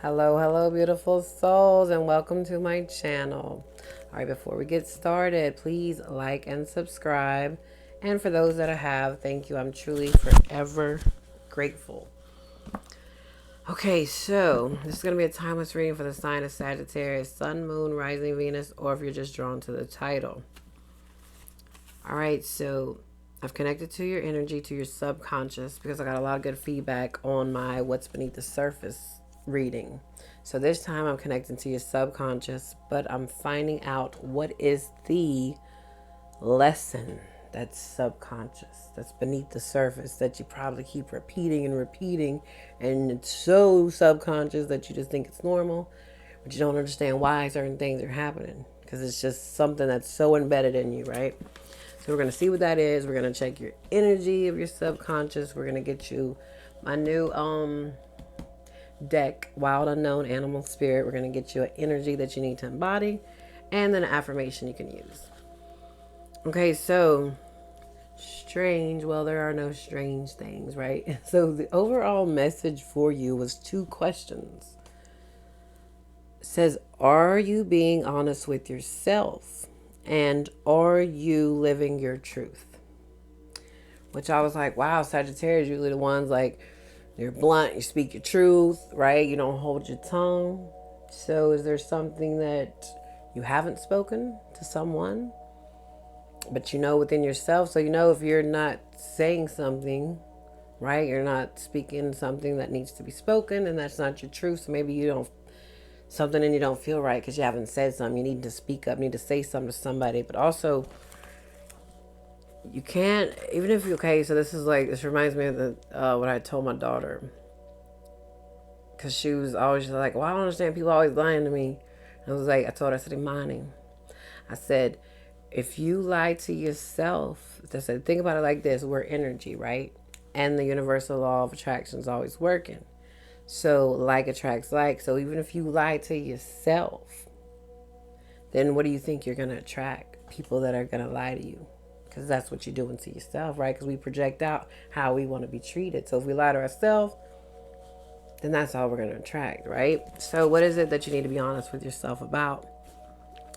Hello, hello, beautiful souls, and welcome to my channel. All right, before we get started, please like and subscribe. And for those that I have, thank you. I'm truly forever grateful. Okay, so this is going to be a timeless reading for the sign of Sagittarius, Sun, Moon, Rising, Venus, or if you're just drawn to the title. All right, so I've connected to your energy, to your subconscious, because I got a lot of good feedback on my What's Beneath the Surface reading. So this time I'm connecting to your subconscious, but I'm finding out what is the lesson that's subconscious, that's beneath the surface, that you probably keep repeating and repeating, and it's so subconscious that you just think it's normal, but you don't understand why certain things are happening, because it's just something that's so embedded in you, right? So we're going to see what that is. We're going to check your energy of your subconscious. We're going to get you my new deck, Wild Unknown Animal Spirit. We're going to get you an energy that you need to embody, and then an affirmation you can use. Okay, so strange. Well, there are no strange things, right? So the overall message for you was 2 questions. It says, are you being honest with yourself? And are you living your truth? Which I was like, wow, Sagittarius, usually the ones like, you're blunt, you speak your truth, right? You don't hold your tongue. So is there something that you haven't spoken to someone, but you know within yourself? So you know if you're not saying something, right? You're not speaking something that needs to be spoken, and that's not your truth. So maybe you don't, something in you don't feel right because you haven't said something. You need to speak up, need to say something to somebody. But also, you can't, even if you, okay, so this reminds me of what I told my daughter. Because she was always like, well, I don't understand, people always lying to me. And I was like, I told her, I said, Imani, I said, if you lie to yourself, I said, think about it like this, we're energy, right? And the universal law of attraction is always working. So like attracts like. So even if you lie to yourself, then what do you think you're going to attract? People that are going to lie to you. Because that's what you're doing to yourself, right? Because we project out how we want to be treated. So if we lie to ourselves, then that's all we're going to attract, right? So what is it that you need to be honest with yourself about?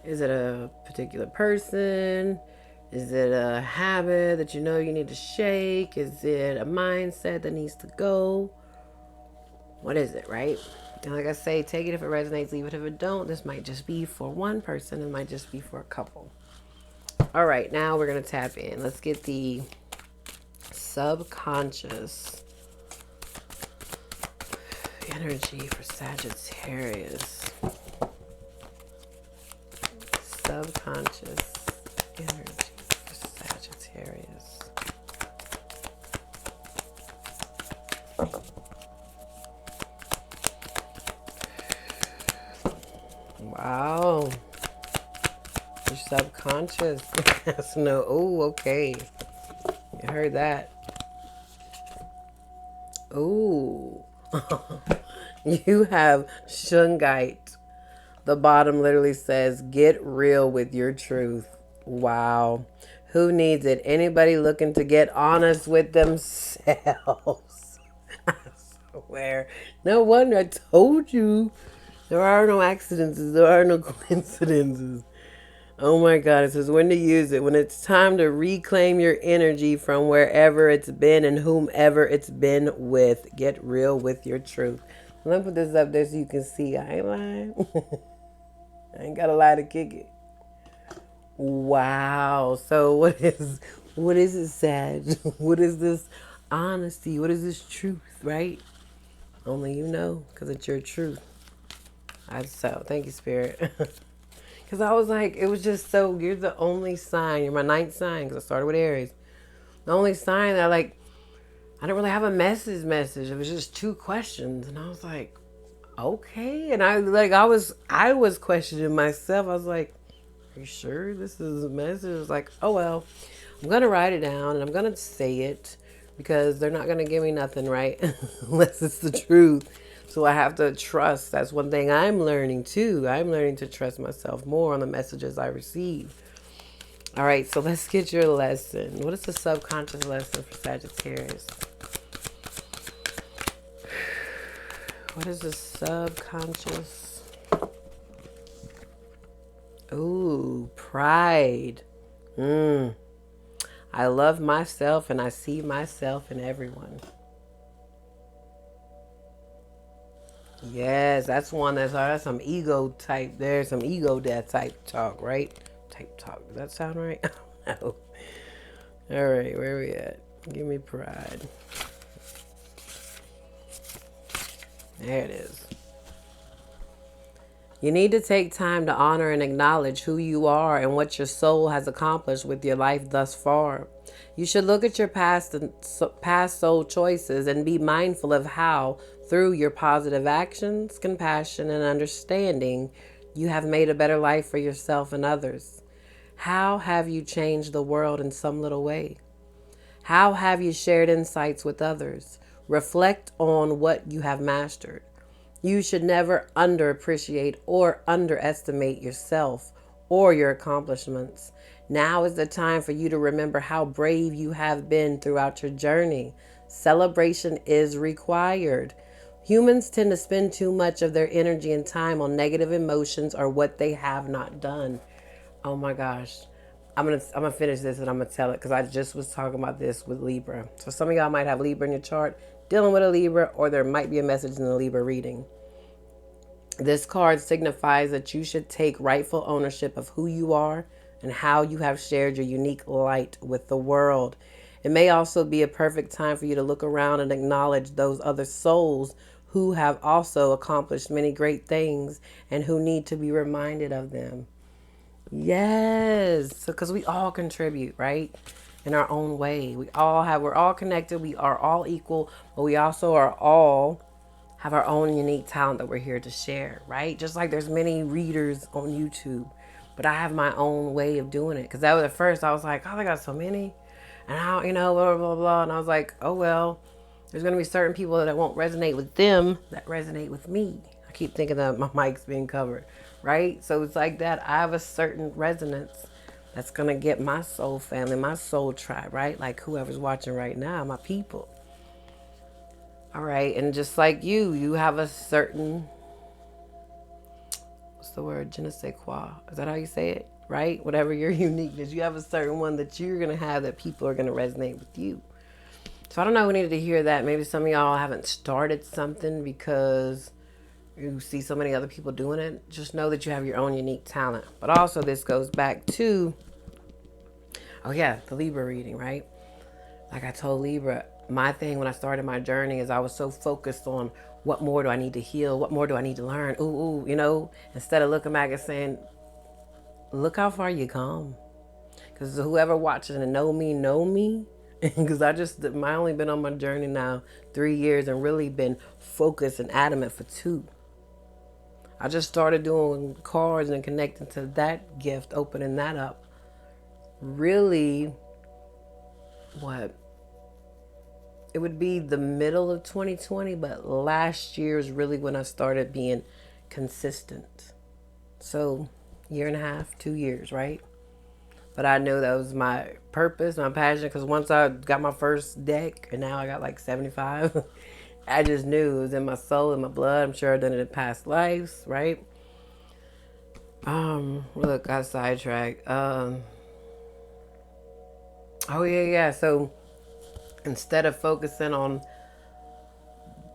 Is it a particular person? Is it a habit that you know you need to shake? Is it a mindset that needs to go? What is it, right? And like I say, take it if it resonates, leave it if it don't. This might just be for one person. It might just be for a couple. All right, now we're going to tap in. Let's get the subconscious energy for Sagittarius. Subconscious energy for Sagittarius. Wow. Your subconscious has to know. Oh, okay. You heard that. Ooh. You have Shungite. The bottom literally says, get real with your truth. Wow. Who needs it? Anybody looking to get honest with themselves? I swear. No wonder I told you. There are no accidents. There are no coincidences. Oh my God. It says when to use it. When it's time to reclaim your energy from wherever it's been and whomever it's been with. Get real with your truth. Let me put this up there so you can see. I ain't lying. I ain't got a lie to kick it. Wow. So what is it, Sag? What is this honesty? What is this truth, right? Only you know, because it's your truth. Thank you, Spirit. Because I was like, it was just so, you're the only sign. You're my 9th sign, because I started with Aries. The only sign that I didn't really have a message. It was just 2 questions. And I was like, okay. And I was questioning myself. I was like, are you sure this is a message? It was like, oh well, I'm gonna write it down and I'm gonna say it because they're not gonna give me nothing, right? Unless it's the truth. So I have to trust. That's one thing I'm learning too. I'm learning to trust myself more on the messages I receive. All right, so let's get your lesson. What is the subconscious lesson for Sagittarius? What is the subconscious? Ooh, pride. I love myself and I see myself in everyone. Yes, that's one that's some ego type. There's some ego death type talk, right? Type talk. Does that sound right? I don't know. All right, where are we at? Give me pride. There it is. You need to take time to honor and acknowledge who you are and what your soul has accomplished with your life thus far. You should look at your past soul choices and be mindful of how, through your positive actions, compassion, and understanding, you have made a better life for yourself and others. How have you changed the world in some little way? How have you shared insights with others? Reflect on what you have mastered. You should never underappreciate or underestimate yourself or your accomplishments. Now is the time for you to remember how brave you have been throughout your journey. Celebration is required. Humans tend to spend too much of their energy and time on negative emotions or what they have not done. Oh my gosh. I'm gonna finish this and I'm gonna tell it because I just was talking about this with Libra. So some of y'all might have Libra in your chart, dealing with a Libra, or there might be a message in the Libra reading. This card signifies that you should take rightful ownership of who you are and how you have shared your unique light with the world. It may also be a perfect time for you to look around and acknowledge those other souls who have also accomplished many great things and who need to be reminded of them. Yes, because we all contribute, right? In our own way. We're all connected. We are all equal, but we also are all have our own unique talent that we're here to share, right? Just like there's many readers on YouTube, but I have my own way of doing it. Because that was at first, I was like, oh, I got so many. And how, blah, blah, blah. And I was like, oh, well, there's going to be certain people that won't resonate with them that resonate with me. I keep thinking that my mic's being covered, right? So it's like that. I have a certain resonance that's going to get my soul family, my soul tribe, right? Like whoever's watching right now, my people. All right. And just like you have a certain, what's the word? Je ne sais quoi. Is that how you say it? Right? Whatever your uniqueness, you have a certain one that you're going to have that people are going to resonate with you. So I don't know who needed to hear that. Maybe some of y'all haven't started something because you see so many other people doing it. Just know that you have your own unique talent. But also this goes back to, oh yeah, the Libra reading, right? Like I told Libra, my thing when I started my journey is I was so focused on what more do I need to heal? What more do I need to learn? Instead of looking back and saying, look how far you come. Because whoever watches and know me. Because I only been on my journey now 3 years and really been focused and adamant for 2. I just started doing cards and connecting to that gift, opening that up. Really, it would be the middle of 2020, but last year is really when I started being consistent. So, 1.5 years, 2 years, right? But I knew that was my purpose, my passion, because once I got my first deck, and now I got like 75, I just knew it was in my soul, in my blood. I'm sure I've done it in past lives, right? Look, got sidetracked. Oh, yeah. So instead of focusing on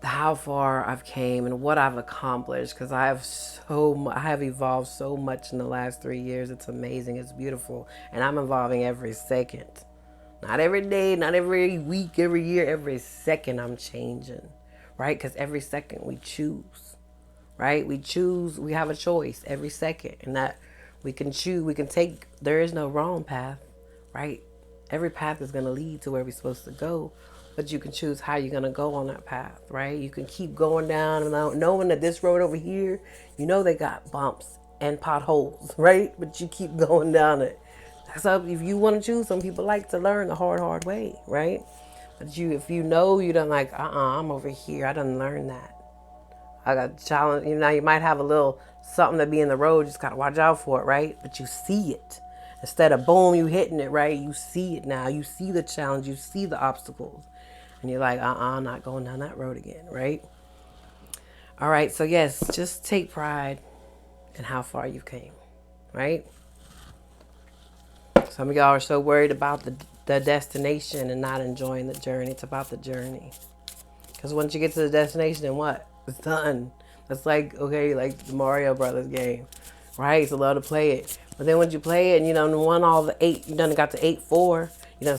how far I've came and what I've accomplished, because I have evolved so much in the last 3 years. It's amazing. It's beautiful. And I'm evolving every second. Not every day, not every week, every year, every second I'm changing, right? Because every second we choose, right? We have a choice every second, and that we can choose, there is no wrong path, right? Every path is going to lead to where we're supposed to go, but you can choose how you're going to go on that path, right? You can keep going down and knowing that this road over here, they got bumps and potholes, right? But you keep going down it. So if you want to choose, some people like to learn the hard way, right? But if you done like, I'm over here. I done learned that. I got challenge. You might have a little something to be in the road. You just got to watch out for it, right? But you see it. Instead of boom, you hitting it, right? You see it now. You see the challenge. You see the obstacles. And you're like, I'm not going down that road again, right? All right, so yes, just take pride in how far you came, right? Some of y'all are so worried about the destination and not enjoying the journey. It's about the journey. Because once you get to the destination, then what? It's done. That's like, okay, like the Mario Brothers game, right? It's a lot to play it. But then once you play it and you done won all the 8, you done got to 8-4,